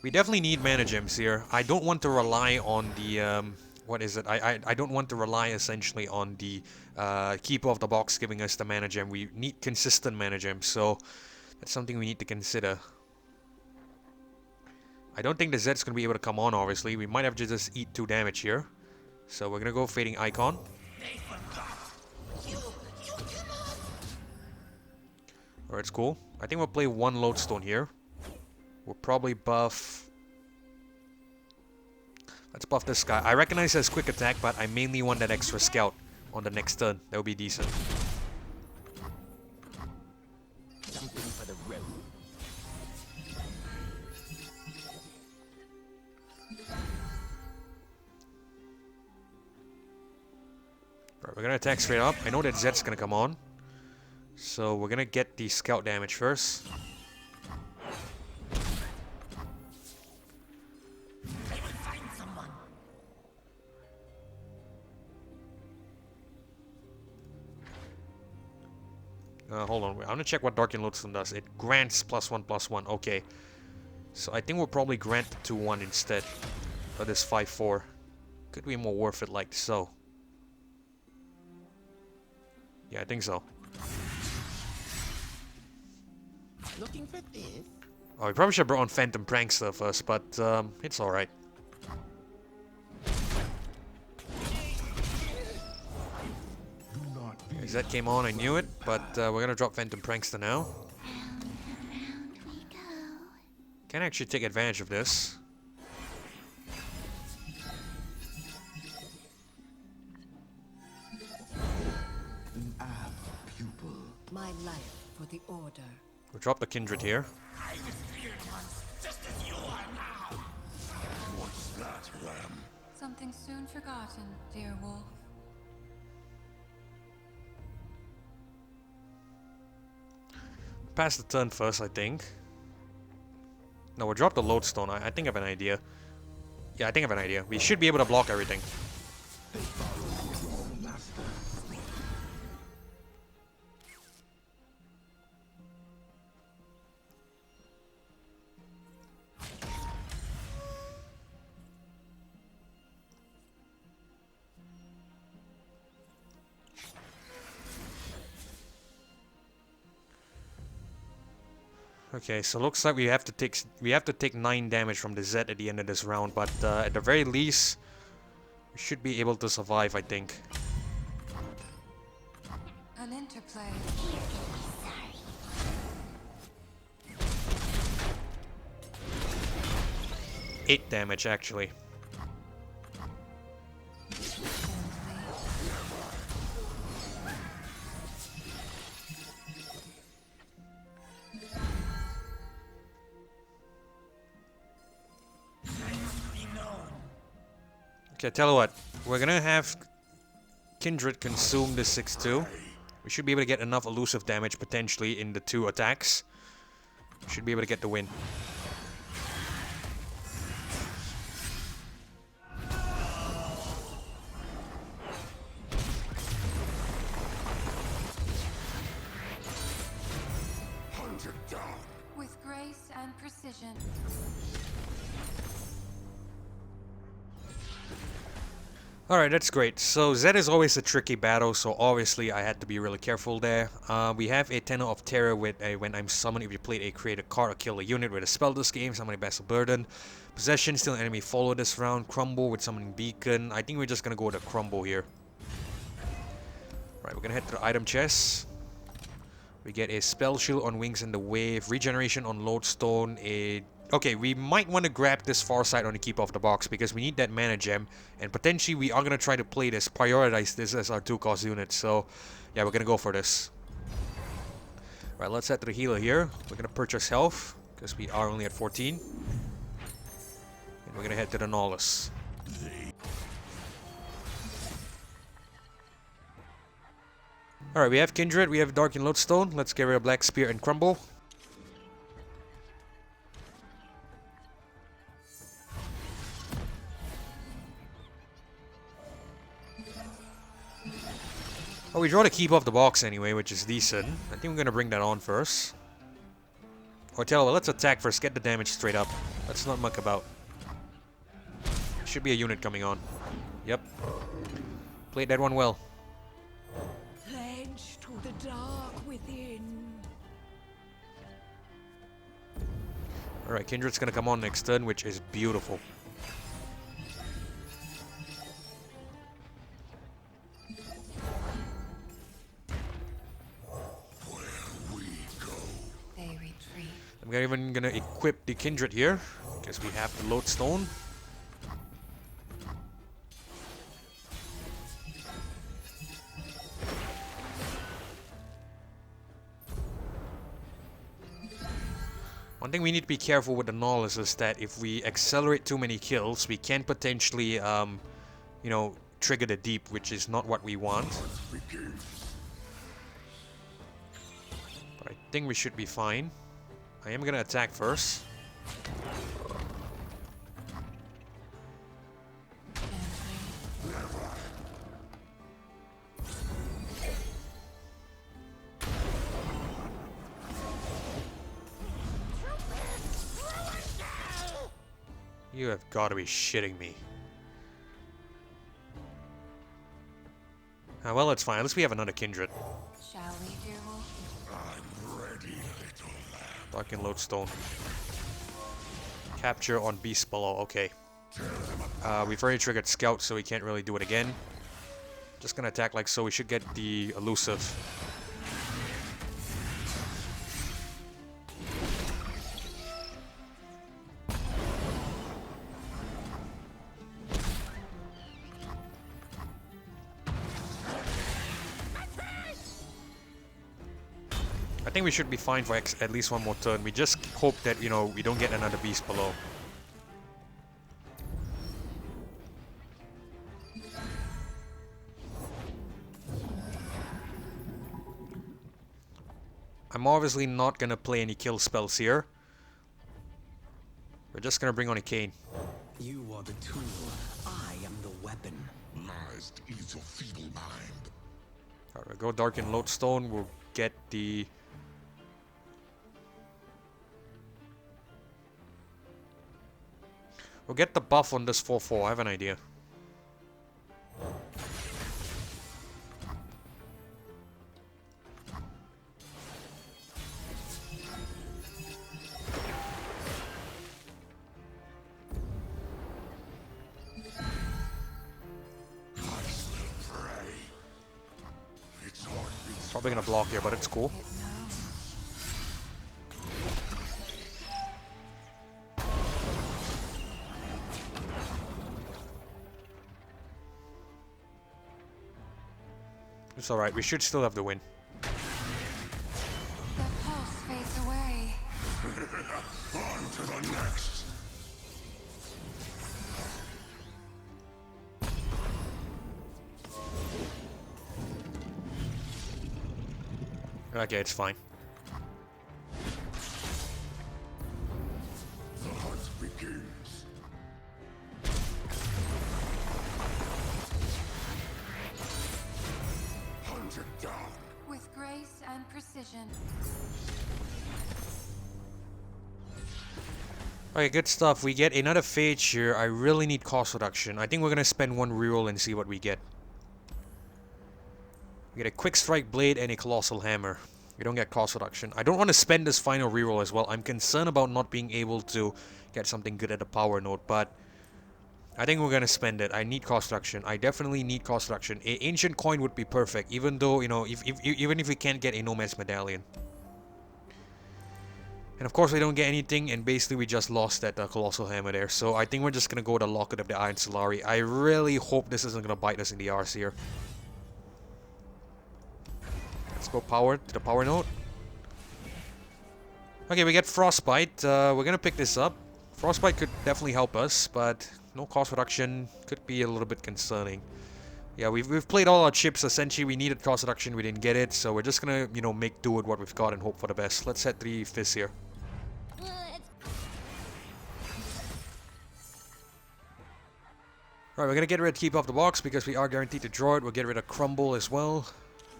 We definitely need Mana Gems here. I don't want to rely on the, what is it? I don't want to rely essentially on the Keeper of the Box giving us the Mana Gem. We need consistent Mana Gems, so that's something we need to consider. I don't think the Zed's going to be able to come on, obviously. We might have to just eat 2 damage here. So we're going to go Fading Icon. Alright, it's cool. I think we'll play 1 Lodestone here. We'll probably buff... Let's buff this guy. I recognize his quick attack, but I mainly want that extra scout on the next turn. That would be decent. Something for the road. Alright, we're gonna attack straight up. I know that Zed's gonna come on. So we're gonna get the scout damage first. Hold on, I'm gonna check what Dark and Lodestone does. It grants +1/+1. Okay. So I think we'll probably grant the 2/1 instead of this 5/4. Could be more worth it like so. Yeah, I think so. Looking for this? Oh, we probably should have brought on Phantom Prankster first, but it's alright. As that came on, I knew it, but we're gonna drop Phantom Prankster now. Round we go. Can actually take advantage of this. My life for the Order. We'll drop the Kindred here. I was feared once, just as you are now. What's that, Lamb? Something soon forgotten, dear wolf. Pass the turn first, I think. No, we'll drop the Lodestone. I think I have an idea. Yeah, I think I have an idea. We should be able to block everything. Okay, so looks like we have to take 9 damage from the Z at the end of this round, but at the very least, we should be able to survive, I think. An interplay. 8 damage, actually. Okay, tell you what. We're gonna have Kindred consume the 6-2. We should be able to get enough elusive damage potentially in the 2 attacks. Should be able to get the win. Hunted down. With grace and precision. Alright, that's great. So Zed is always a tricky battle, so obviously I had to be really careful there. We have a Tenor of Terror with a when I'm summoned, if you played a create a card or kill a unit with a spell this game, summon a Vessel Burden. Possession, still an enemy follow this round. Crumble with summoning Beacon. I think we're just gonna go with a Crumble here. Right, we're gonna head to the item chest. We get a Spell Shield on Wings in the Wave, Regeneration on Lodestone, Okay, we might want to grab this far side on the keep off the box because we need that mana gem, and potentially we are going to try to play this, prioritize this as our 2-cost unit, so yeah, we're going to go for this. Right, let's head to the healer here. We're going to purchase health because we are only at 14. And we're going to head to the Nautilus. Alright, we have Kindred, we have Dark and Lodestone. Let's get rid of Black Spear and Crumble. Oh, we draw the keep off the box anyway, which is decent. I think we're gonna bring that on first. Or tell you, let's attack first, get the damage straight up. Let's not muck about. Should be a unit coming on. Yep. Played that one well. Pledge to the dark within. Alright, Kindred's gonna come on next turn, which is beautiful. I'm even gonna equip the Kindred here, because we have the Lodestone. One thing we need to be careful with the Nautilus is that if we accelerate too many kills, we can potentially, you know, trigger the deep, which is not what we want. But I think we should be fine. I am gonna attack first. You have got to be shitting me. Ah, well, it's fine. At least we have another Kindred. Shall we, dear wolf? I'm ready, little lamb. Dark and Lodestone. Capture on Beast below. Okay. We've already triggered Scout, so we can't really do it again. Just gonna attack like so. We should get the elusive. I think we should be fine for at least one more turn. We just hope that, you know, we don't get another beast below. I'm obviously not gonna play any kill spells here. We're just gonna bring on a Cane. You are the tool. I am the weapon. Lies ease your feeble mind. Alright, we'll go Dark and Lodestone. We'll get the... We'll get the buff on this 4-4. I have an idea. Probably gonna block here, but it's cool. It's alright, we should still have the win. The pulse fades away. On to the next. Okay, it's fine. The hunt begins. Hunt it down. With grace and precision. Okay, good stuff. We get another Phage here. I really need cost reduction. I think we're gonna spend one reroll and see what we get. We get a Quick Strike Blade and a Colossal Hammer. We don't get cost reduction. I don't want to spend this final reroll as well. I'm concerned about not being able to get something good at the power node, but I think we're gonna spend it. I need cost reduction. I definitely need cost reduction. A Ancient Coin would be perfect, even though, you know, even if we can't get a Nomad's Medallion. And of course we don't get anything, and basically we just lost that Colossal Hammer there. So I think we're just gonna go with the Locket of the Iron Solari. I really hope this isn't gonna bite us in the arse here. Let's go power to the power node. Okay, we get Frostbite. We're gonna pick this up. Frostbite could definitely help us, but no cost reduction could be a little bit concerning. Yeah, we've played all our chips. Essentially, we needed cost reduction, we didn't get it, so we're just gonna, you know, make do with what we've got and hope for the best. Let's set 3 Fizz here. Alright, we're gonna get rid of Keep Off the Box because we are guaranteed to draw it. We'll get rid of Crumble as well.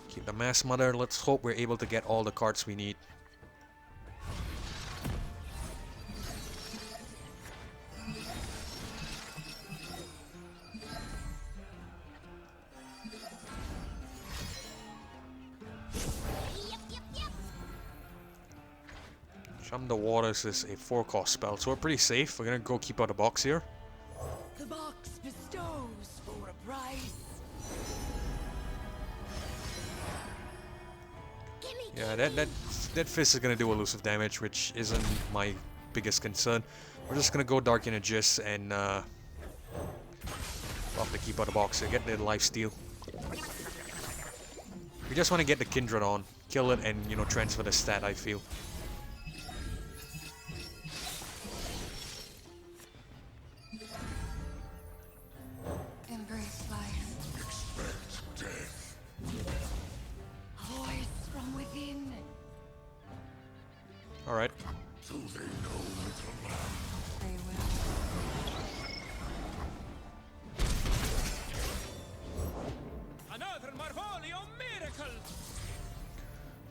Keep the Mass Mother. Let's hope we're able to get all the cards we need. Chum the Waters is a 4-cost spell, so we're pretty safe. We're gonna go Keep Out the Box here. The box bestows for a price. Yeah, that Fizz is gonna do elusive damage, which isn't my biggest concern. We're just gonna go Dark Energist and off the Keep Out the Box here, get the lifesteal. We just want to get the Kindred on, kill it, and, you know, transfer the stat, I feel. Embrace life. Expect death. Voice from within. Alright. Do they know, little lamb? They will. Another Marvolio miracle!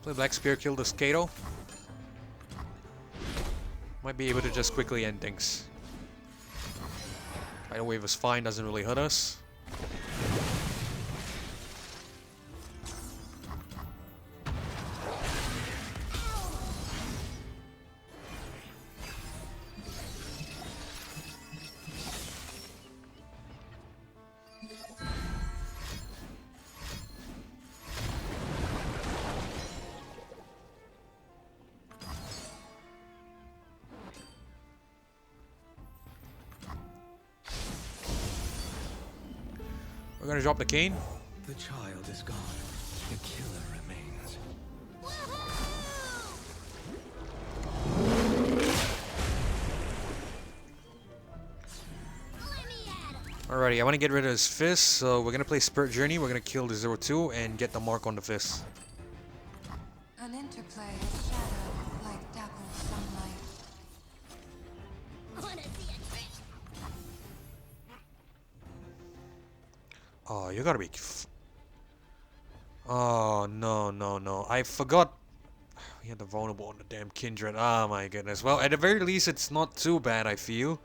Play Black Spear, kill this Kato. Might be able to just quickly end things. Tidal Wave is fine, doesn't really hurt us. We're gonna drop the cane. The child is gone. The killer remains. Alrighty, I want to get rid of his Fizz, so we're gonna play Spirit Journey. We're gonna kill the 0-2 and get the mark on the Fizz. An interplay of shadow like dappled sunlight. Oh, you gotta be. Oh, no. I forgot. We had the vulnerable on the damn Kindred. Oh my goodness. Well, at the very least, it's not too bad, I feel.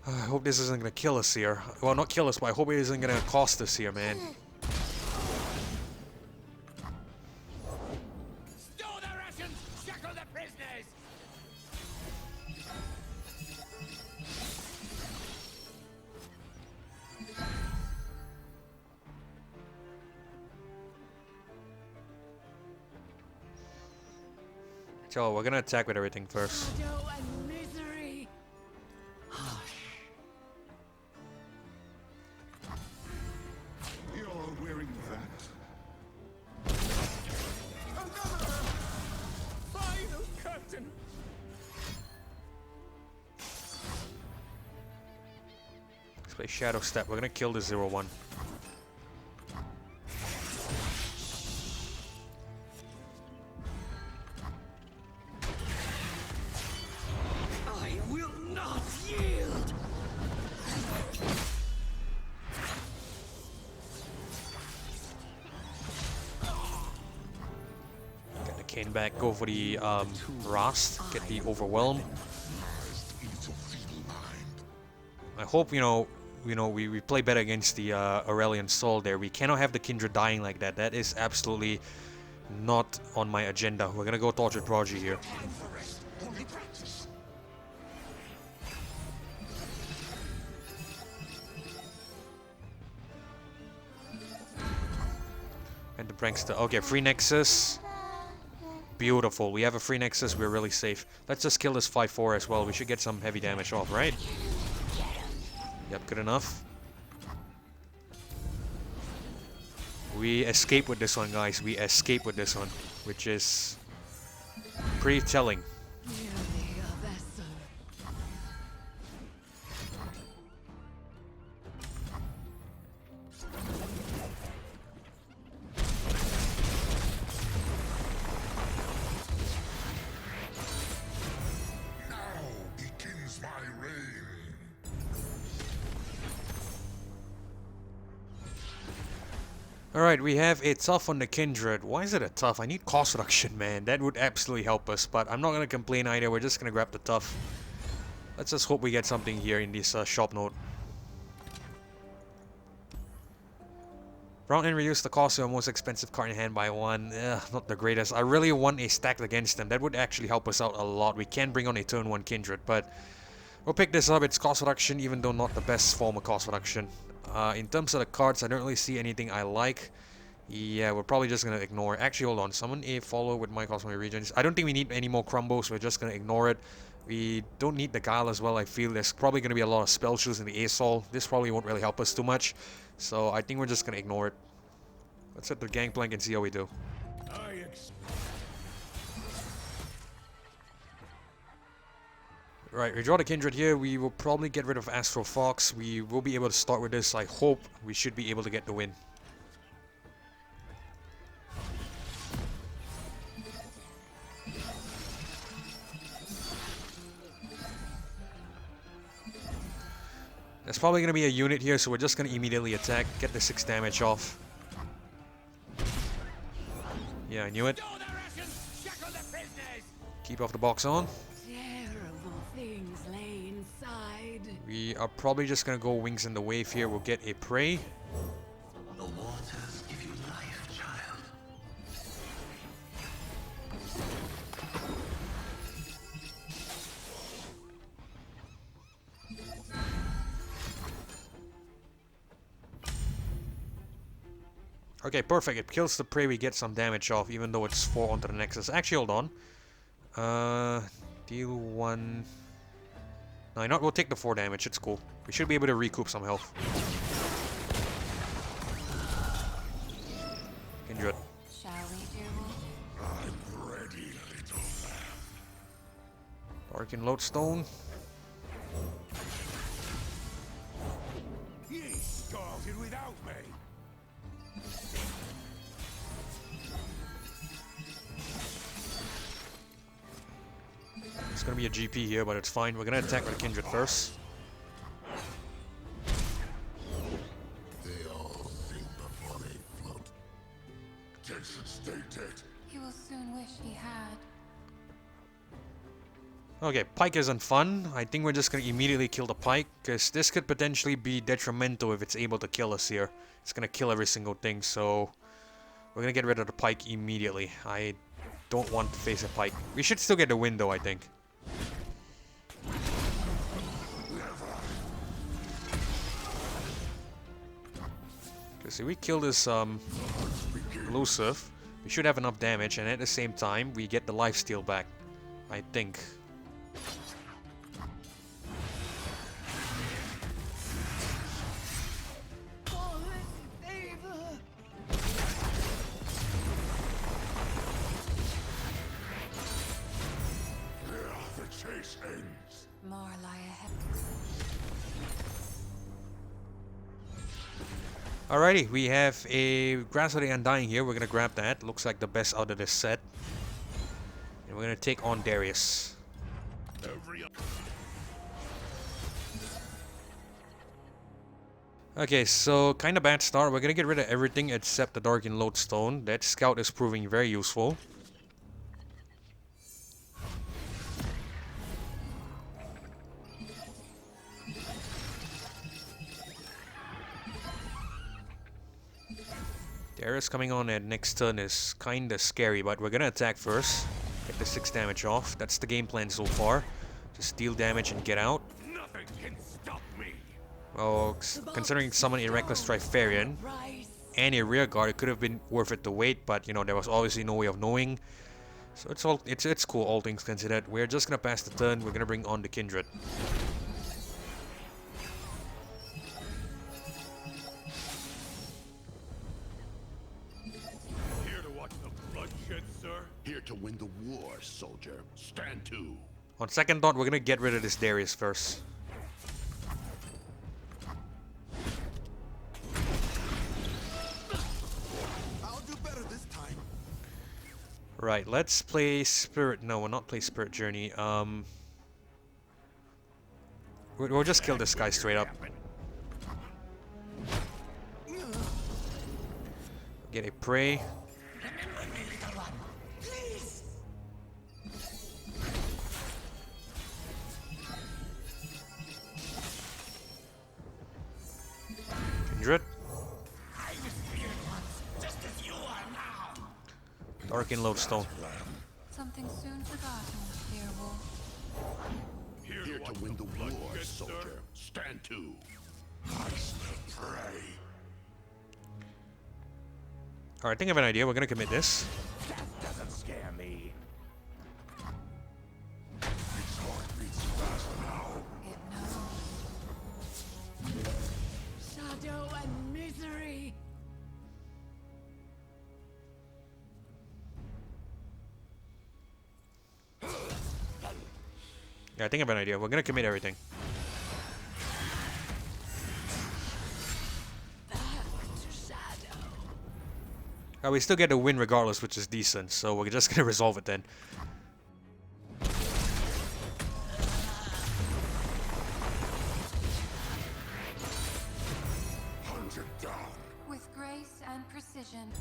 I hope this isn't gonna kill us here. Well, not kill us, but I hope it isn't gonna cost us here, man. Stow the rations! Shackle the prisoners! So, we're gonna attack with everything first. Shadow and misery. You're wearing that? Final curtain! Let's play Shadow Step. We're gonna kill the 0-1. Cane back, go for the Rast, get the Overwhelm. I hope, we play better against the Aurelion Sol there. We cannot have the Kindred dying like that. That is absolutely not on my agenda. We're gonna go Tortured Prodigy here. And the Prankster. Okay, free Nexus. Beautiful. We have a free Nexus. We're really safe. Let's just kill this 5-4 as well. We should get some heavy damage off, right? Yep, good enough. We escape with this one, guys. We escape with this one, which is pretty telling. Alright, we have a tough on the Kindred. Why is it a tough? I need cost reduction, man. That would absolutely help us, but I'm not going to complain either. We're just going to grab the tough. Let's just hope we get something here in this shop note. Round and reduce the cost of our most expensive card in hand by 1. Not the greatest. I really want a stack against them. That would actually help us out a lot. We can bring on a turn 1 Kindred, but we'll pick this up. It's cost reduction, even though not the best form of cost reduction. In terms of the cards, I don't really see anything I like. Yeah, we're probably just going to ignore it. Actually, hold on. Summon a follow with my cosmic regions. I don't think we need any more crumbles. We're just going to ignore it. We don't need the Guile as well. I feel there's probably going to be a lot of spell shoes in the Asol. This probably won't really help us too much. So I think we're just going to ignore it. Let's hit the Gangplank and see how we do. Right, we draw the Kindred here. We will probably get rid of Astro Fox. We will be able to start with this. I hope we should be able to get the win. There's probably going to be a unit here, so we're just going to immediately attack, get the 6 damage off. Yeah, I knew it. Keep off the box on. We are probably just gonna go Wings in the Wave here. We'll get a Prey. The waters give you life, child. Okay, perfect. It kills the Prey. We get some damage off, even though it's 4 onto the Nexus. Actually, hold on. Deal 1. No, you know what? We'll take the 4 damage. It's cool. We should be able to recoup some health. Kindred. Shall we, dear wolf? I'm ready, little lamb. Dark and Lodestone. He started without me. It's gonna be a GP here, but it's fine. We're gonna attack with the Kindred first. They all sink before they float. Kench should stay dead. He will soon wish he had. Okay, Pike isn't fun. I think we're just gonna immediately kill the Pike, because this could potentially be detrimental if it's able to kill us here. It's gonna kill every single thing, so we're gonna get rid of the Pike immediately. I don't want to face a Pike. We should still get the win though, I think. Okay, so we kill this elusive. We should have enough damage, and at the same time, we get the lifesteal back. I think. More lie ahead. Alrighty, we have a Grass of the Undying here. We're gonna grab that. Looks like the best out of this set. And we're gonna take on Darius. Okay, so kind of bad start. We're gonna get rid of everything except the Dark and Lodestone. That scout is proving very useful. Darius coming on at next turn is kinda scary, but we're gonna attack first. Get the 6 damage off. That's the game plan so far. Just deal damage and get out. Nothing can stop me. Well, considering summon a Reckless Trifarian and a rear guard, it could have been worth it to wait, but you know, there was obviously no way of knowing. So it's cool, all things considered. We're just gonna pass the turn. We're gonna bring on the Kindred. Here to watch the bloodshed, sir? Here to win the war, soldier. Stand to. On second thought, we're gonna get rid of this Darius first. I'll do better this time. Right, let's play Spirit. No, we'll not play Spirit Journey. We'll just kill this guy straight up. Get a prey. Kindred. Dark Lodestone. Something soon forgotten, dear wolf. Here to win the war, soldier. Stand to. I smell prey. Alright, I think I have an idea. We're gonna commit this. That doesn't scare me. Its heart beats fast now. It knows. Shadow and misery. Yeah, I think I have an idea. We're gonna commit everything. We still get a win regardless, which is decent, so we're just gonna resolve it then. Hunt it down. With grace and precision.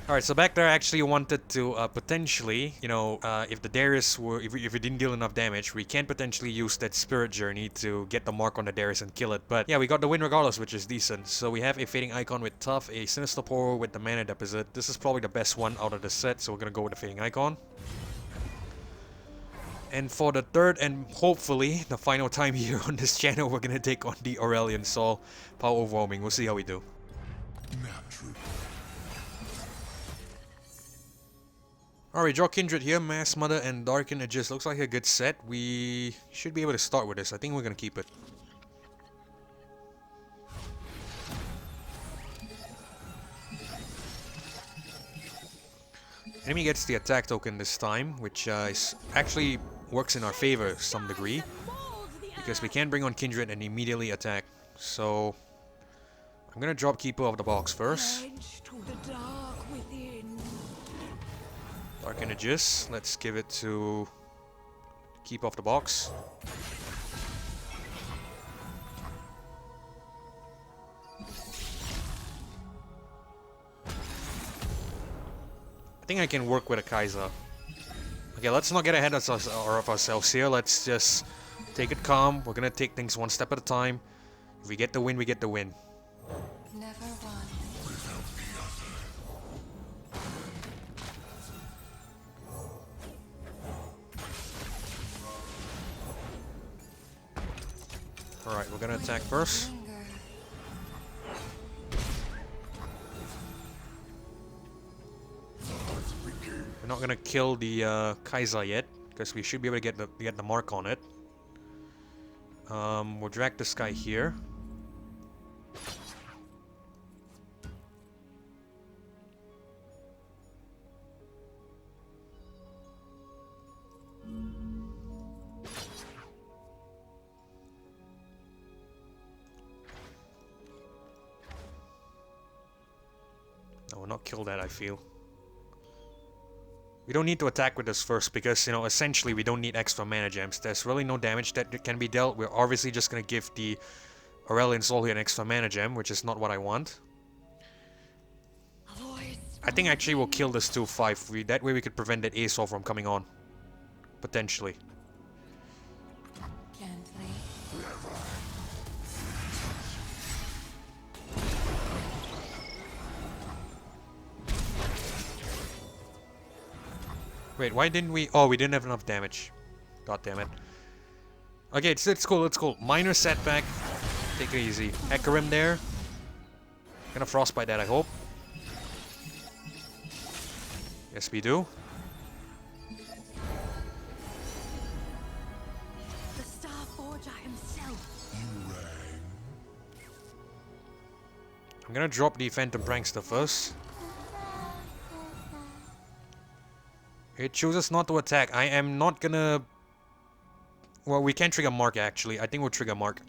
Alright, so back there I actually wanted to potentially, you know, if the Darius were, if we didn't deal enough damage, we can potentially use that Spirit Journey to get the mark on the Darius and kill it. But yeah, we got the win regardless, which is decent. So we have a Fading Icon with Tough, a Sinister Pour with the Mana Deposit. This is probably the best one out of the set, so we're gonna go with the Fading Icon. And for the third and hopefully the final time here on this channel, we're gonna take on the Aurelion Sol. Power Overwhelming. We'll see how we do. Natural. Alright, draw Kindred here, Mass Mother and Darken. It just looks like a good set. We should be able to start with this. I think we're gonna keep it. Enemy gets the attack token this time, which actually works in our favor to some degree. Because we can bring on Kindred and immediately attack. So, I'm gonna drop Keeper of the Box first. Dark Images, let's give it to Keep Off the Box. I think I can work with a Kaiser. Okay, let's not get ahead of ourselves here. Let's just take it calm. We're gonna take things one step at a time. If we get the win, we get the win. Never one. Alright, we're gonna attack first. Linger. We're not gonna kill the Kaiser yet, because we should be able to get the mark on it. We'll drag this guy here. No, we'll not kill that, I feel. We don't need to attack with this first because, you know, essentially we don't need extra mana gems. There's really no damage that can be dealt. We're obviously just going to give the Aurelion Sol here an extra mana gem, which is not what I want. I think actually we'll kill this 2-5. That way we could prevent that Asol from coming on. Potentially. Gently. Wait, why didn't we... Oh, we didn't have enough damage. God damn it. Okay, it's cool, it's cool. Minor setback. Take it easy. Hecarim there. Gonna frostbite that, I hope. Yes, we do. The Star Forger himself. I'm gonna drop the Phantom Prankster first. It chooses not to attack. I am not gonna... Well, we can trigger Mark, actually. I think we'll trigger Mark.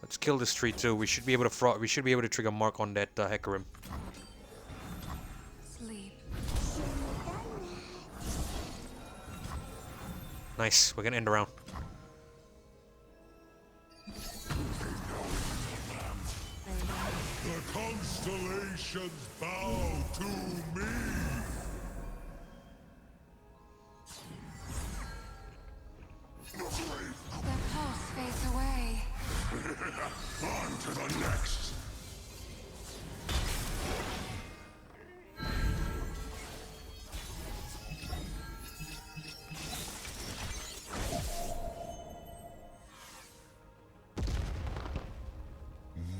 Let's kill this tree too. We should be able to trigger Mark on that Hecarim. Sleep. Nice. We're gonna end the round. The constellations bow to me. The pulse fades away. On to the next.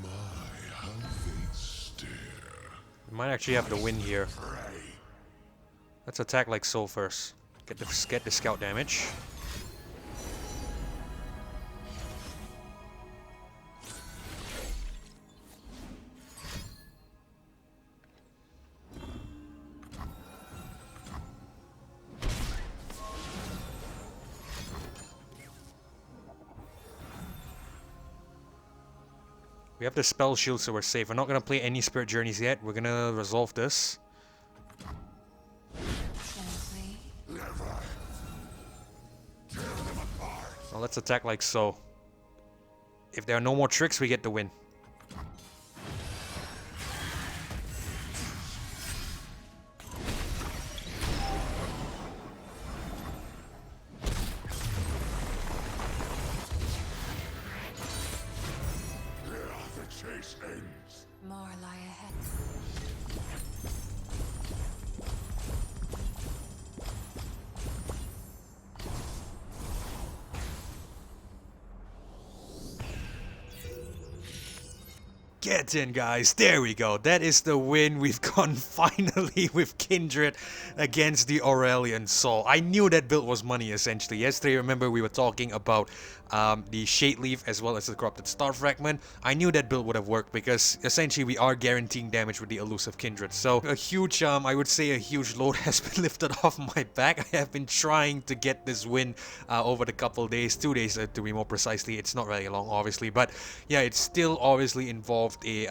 My, how they stare. We might actually have the win here. Let's attack like so first. Get the scout damage. We have the spell shield, so we're safe. We're not gonna play any spirit journeys yet. We're gonna resolve this. Gently. Now let's attack like so. If there are no more tricks, we get the win. Chase ends. More lie ahead. Get in, guys. There we go. That is the win. We've gone finally with Kindred against the Aurelion Sol. I knew that build was money, essentially. Yesterday, remember, we were talking about the Shade Leaf as well as the Corrupted Star Fragment. I knew that build would have worked because essentially we are guaranteeing damage with the elusive Kindred. So a huge, I would say a huge load has been lifted off my back. I have been trying to get this win over the couple days, 2 days to be more precisely. It's not really long, obviously, but yeah, it's still obviously involved a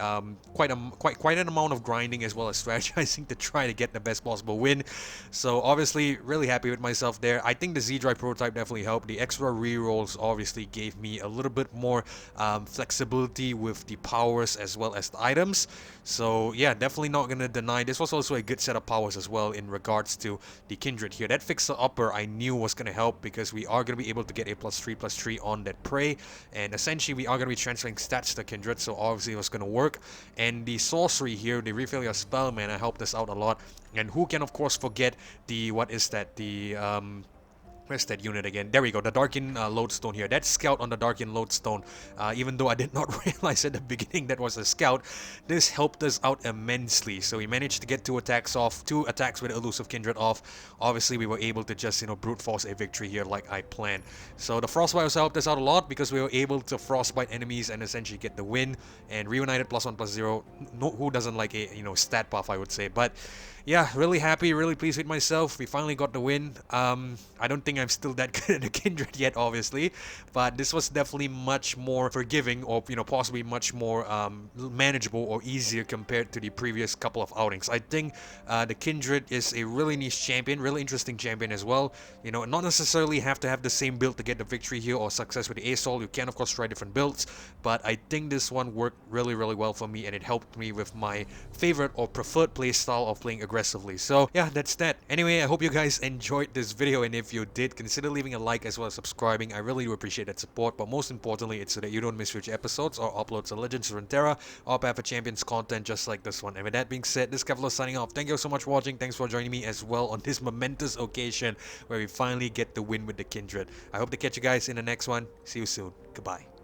quite an amount of grinding as well as strategizing to try to get the best possible win. So obviously really happy with myself there. I think the Z-Drive prototype definitely helped. The extra rerolls obviously gave me a little bit more flexibility with the powers as well as the items. So yeah, definitely not gonna deny this was also a good set of powers as well in regards to the Kindred here. That Fixer Upper I knew was gonna help because we are gonna be able to get a +3/+3 on that prey, and essentially we are gonna be transferring stats to Kindred, so obviously it was gonna work. And the sorcery here, the refill your spell mana, helped us out a lot. And who can of course forget the where's that unit again? There we go, the Darkin Lodestone here. That scout on the Darkin Lodestone, even though I did not realize at the beginning that was a scout, this helped us out immensely. So we managed to get 2 attacks off, 2 attacks with Elusive Kindred off. Obviously we were able to just, brute force a victory here like I planned. So the Frostbite also helped us out a lot because we were able to Frostbite enemies and essentially get the win. And Reunited +1/+0, no, who doesn't like a, stat buff, I would say. But yeah, really happy, really pleased with myself. We finally got the win. I don't think I'm still that good at the Kindred yet, obviously, but this was definitely much more forgiving, or possibly much more manageable or easier compared to the previous couple of outings. I think the Kindred is a really niche champion, really interesting champion as well. Not necessarily have to have the same build to get the victory here or success with the ASOL. You can of course try different builds, but I think this one worked really, really well for me, and it helped me with my favorite or preferred playstyle of playing aggressively. So yeah, that's that. Anyway, I hope you guys enjoyed this video, and if you did, consider leaving a like as well as subscribing. I really do appreciate that support, but most importantly, it's so that you don't miss future episodes or uploads of Legends of Runeterra or Path of Champions content just like this one. And with that being said, this is Kevlar signing off. Thank you so much for watching. Thanks for joining me as well on this momentous occasion where we finally get the win with the Kindred. I hope to catch you guys in the next one. See you soon. Goodbye.